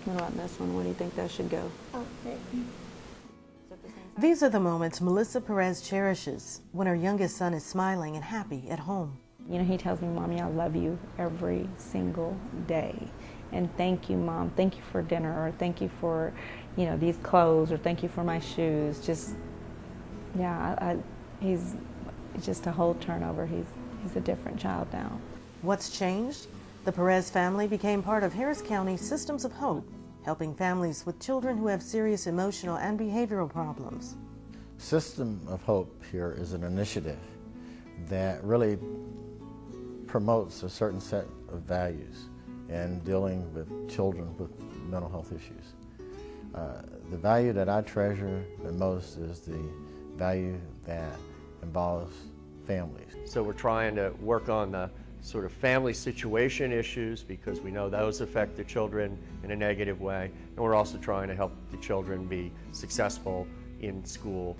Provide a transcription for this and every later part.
What about this one? Where do you think that should go? Okay. These are the moments Melissa Perez cherishes when her youngest son is smiling and happy at home. You know, he tells me, Mommy, I love you every single day. And thank you, Mom. Thank you for dinner, or thank you for, you know, these clothes, or thank you for my shoes. Just, yeah, he's just a whole turnover. He's a different child now. What's changed? The Perez family became part of Harris County's Systems of Hope, helping families with children who have serious emotional and behavioral problems. System of Hope here is an initiative that really promotes a certain set of values in dealing with children with mental health issues. The value that I treasure the most is the value that involves families. So we're trying to work on the sort of family situation issues, because we know those affect the children in a negative way, and we're also trying to help the children be successful in school.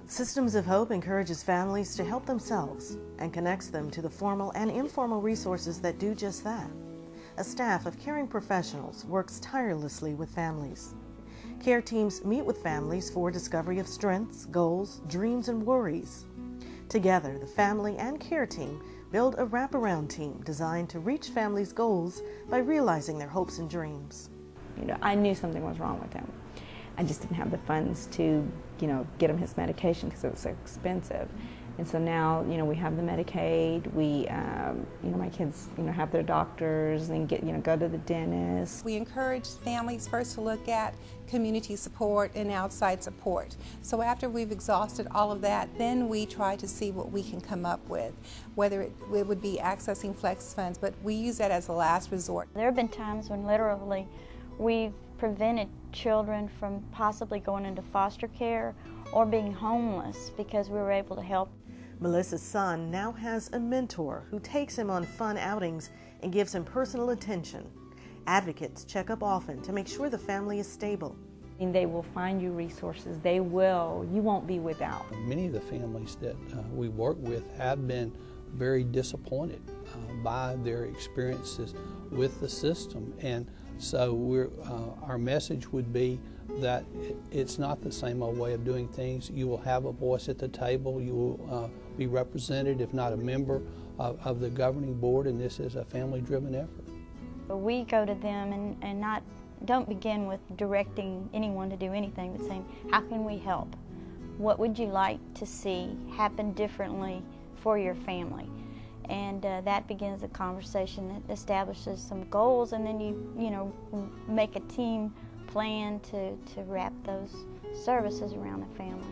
Systems of Hope encourages families to help themselves and connects them to the formal and informal resources that do just that. A staff of caring professionals works tirelessly with families. Care teams meet with families for discovery of strengths, goals, dreams, and worries. Together, the family and care team build a wraparound team designed to reach families' goals by realizing their hopes and dreams. You know, I knew something was wrong with him. I just didn't have the funds to, you know, get him his medication because it was so expensive. And so now, you know, we have the Medicaid. We, you know, my kids, you know, have their doctors and get, you know, go to the dentist. We encourage families first to look at community support and outside support. So after we've exhausted all of that, then we try to see what we can come up with, whether it would be accessing flex funds, but we use that as a last resort. There have been times when literally we've prevented children from possibly going into foster care or being homeless because we were able to help. Melissa's son now has a mentor who takes him on fun outings and gives him personal attention. Advocates check up often to make sure the family is stable. And they will find you resources. They will. You won't be without. Many of the families that we work with have been very disappointed by their experiences with the system, and so our message would be that it's not the same old way of doing things. You will have a voice at the table. You will be represented, if not a member, of the governing board, and this is a family-driven effort. We go to them and don't begin with directing anyone to do anything, but saying, how can we help? What would you like to see happen differently for your family? And that begins a conversation that establishes some goals, and then you know, make a team plan to wrap those services around the family.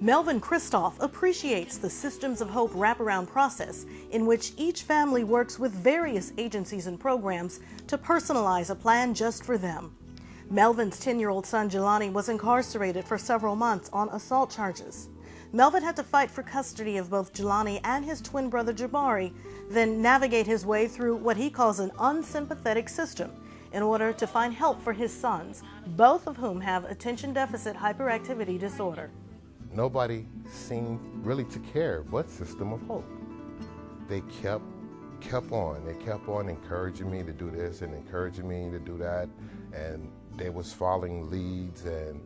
Melvin Kristoff appreciates the Systems of Hope wraparound process in which each family works with various agencies and programs to personalize a plan just for them. Melvin's 10-year-old son Jelani was incarcerated for several months on assault charges. Melvin had to fight for custody of both Jelani and his twin brother Jabari, then navigate his way through what he calls an unsympathetic system in order to find help for his sons, both of whom have attention deficit hyperactivity disorder. Nobody seemed really to care but System of Hope. They kept on. They kept on encouraging me to do this and encouraging me to do that, and they was following leads and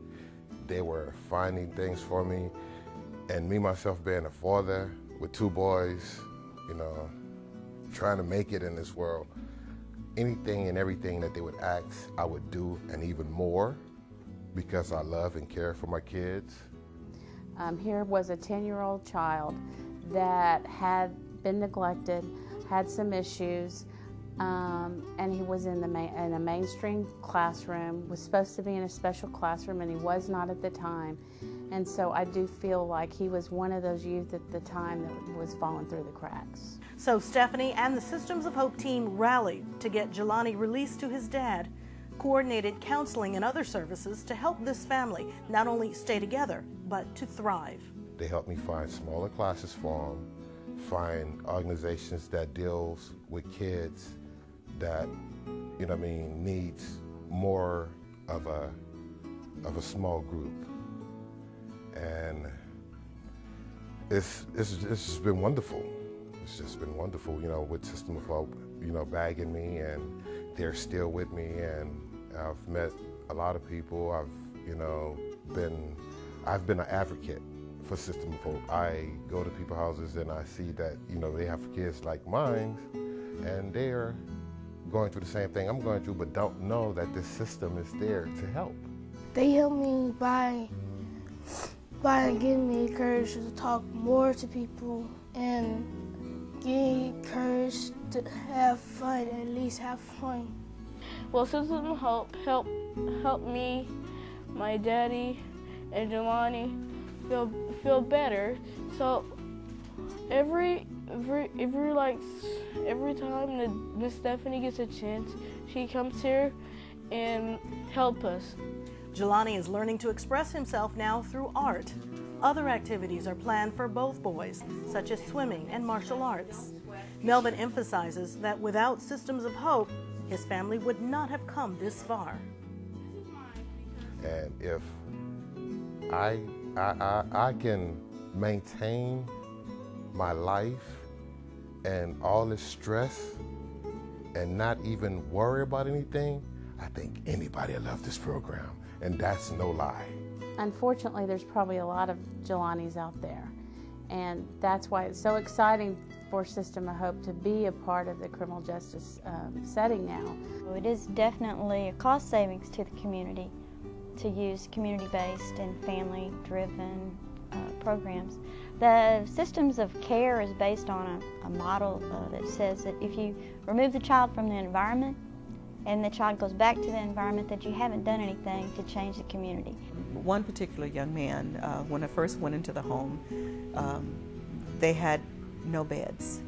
they were finding things for me. And me, myself, being a father with two boys, you know, trying to make it in this world, anything and everything that they would ask, I would do, and even more, because I love and care for my kids. Here was a 10-year-old child that had been neglected, had some issues, and he was in a mainstream classroom, was supposed to be in a special classroom, and he was not at the time. And so I do feel like he was one of those youth at the time that was falling through the cracks. So Stephanie and the Systems of Hope team rallied to get Jelani released to his dad, coordinated counseling and other services to help this family not only stay together, but to thrive. They helped me find smaller classes for them, find organizations that deals with kids that, you know what I mean, needs more of a small group. And it's just been wonderful. It's just been wonderful, you know, with System of Hope, you know, bagging me, and they're still with me, and I've met a lot of people. I've been an advocate for System of Hope. I go to people's houses and I see that, they have kids like mine, and they're going through the same thing I'm going through, but don't know that this system is there to help. They help me by giving me courage to talk more to people and giving courage to have fun, at least have fun. Well, System of Hope helped me, my daddy, and Jelani feel better. So every time that Miss Stephanie gets a chance, she comes here and help us. Jelani is learning to express himself now through art. Other activities are planned for both boys, such as swimming and martial arts. Melvin emphasizes that without Systems of Hope, his family would not have come this far. And if I can maintain my life and all this stress and not even worry about anything, I think anybody will love this program, and that's no lie. Unfortunately, there's probably a lot of Jelanis out there, and that's why it's so exciting for System of Hope to be a part of the criminal justice setting now. It is definitely a cost savings to the community to use community-based and family-driven programs. The systems of care is based on a model that says that if you remove the child from the environment and the child goes back to the environment, that you haven't done anything to change the community. One particular young man, when I first went into the home, they had no beds.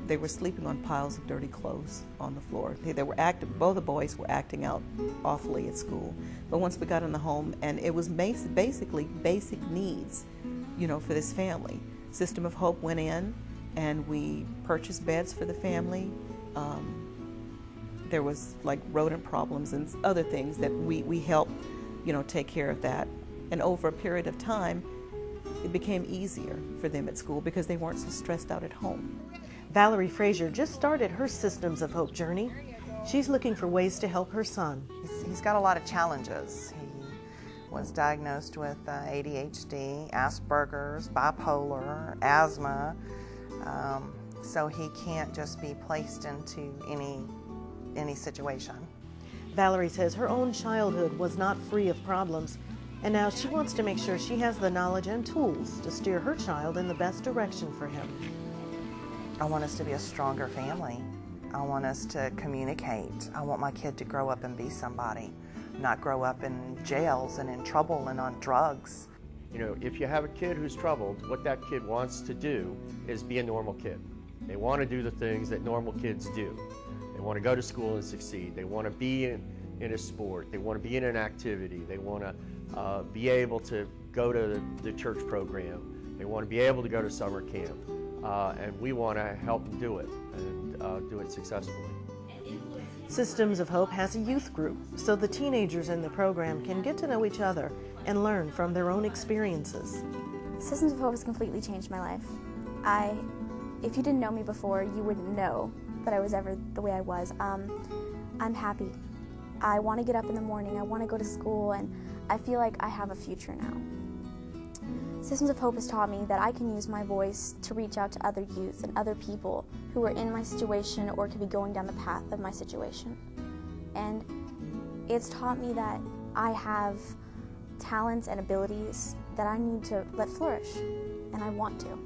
They were sleeping on piles of dirty clothes on the floor. They were both the boys were acting out awfully at school. But once we got in the home, and it was basically basic needs, for this family. System of Hope went in, and we purchased beds for the family. There was like rodent problems and other things that we helped, take care of that. And over a period of time, it became easier for them at school because they weren't so stressed out at home. Valerie Frazier just started her Systems of Hope journey. She's looking for ways to help her son. He's got a lot of challenges. He was diagnosed with ADHD, Asperger's, bipolar, asthma, so he can't just be placed into any situation. Valerie says her own childhood was not free of problems, and now she wants to make sure she has the knowledge and tools to steer her child in the best direction for him. I want us to be a stronger family. I want us to communicate. I want my kid to grow up and be somebody, not grow up in jails and in trouble and on drugs. If you have a kid who's troubled, what that kid wants to do is be a normal kid. They want to do the things that normal kids do. They want to go to school and succeed. They want to be in a sport. They want to be in an activity. They want to be able to go to the church program. They want to be able to go to summer camp. And we want to help them do it and do it successfully. Systems of Hope has a youth group, so the teenagers in the program can get to know each other and learn from their own experiences. Systems of Hope has completely changed my life. If you didn't know me before, you wouldn't know that I was ever the way I was. I'm happy. I want to get up in the morning, I want to go to school, and I feel like I have a future now. Systems of Hope has taught me that I can use my voice to reach out to other youth and other people who are in my situation or could be going down the path of my situation. And it's taught me that I have talents and abilities that I need to let flourish, and I want to.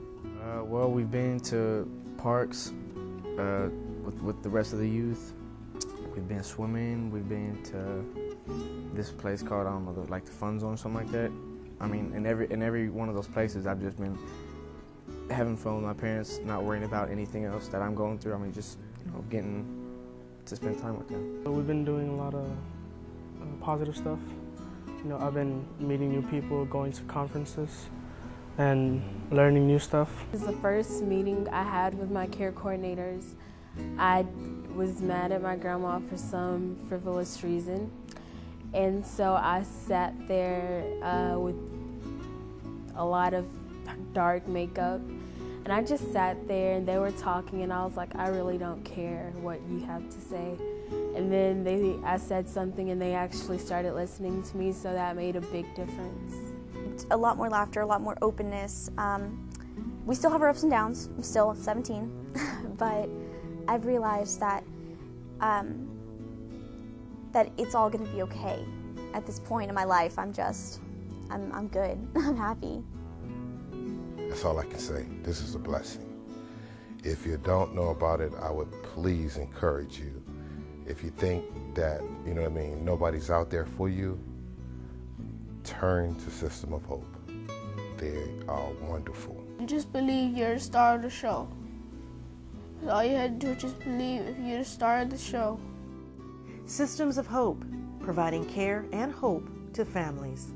Well, we've been to parks with the rest of the youth. We've been swimming. We've been to this place called, I don't know, like the Fun Zone or something like that. I mean, in every one of those places, I've just been having fun with my parents, not worrying about anything else that I'm going through. I mean, just getting to spend time with them. We've been doing a lot of positive stuff. I've been meeting new people, going to conferences, and learning new stuff. This is the first meeting I had with my care coordinators. I was mad at my grandma for some frivolous reason. And so I sat there with a lot of dark makeup, and I just sat there and they were talking, and I was like, I really don't care what you have to say. And then I said something and they actually started listening to me, so that made a big difference. A lot more laughter, a lot more openness. We still have our ups and downs. I'm still 17, but I've realized that that it's all going to be okay. At this point in my life, I'm good. I'm happy. That's all I can say. This is a blessing. If you don't know about it, I would please encourage you. If you think that, you know what I mean, nobody's out there for you, turn to System of Hope. They are wonderful. Just believe you're the star of the show. That's all you had to do, just believe if you're the star of the show. Systems of Hope, providing care and hope to families.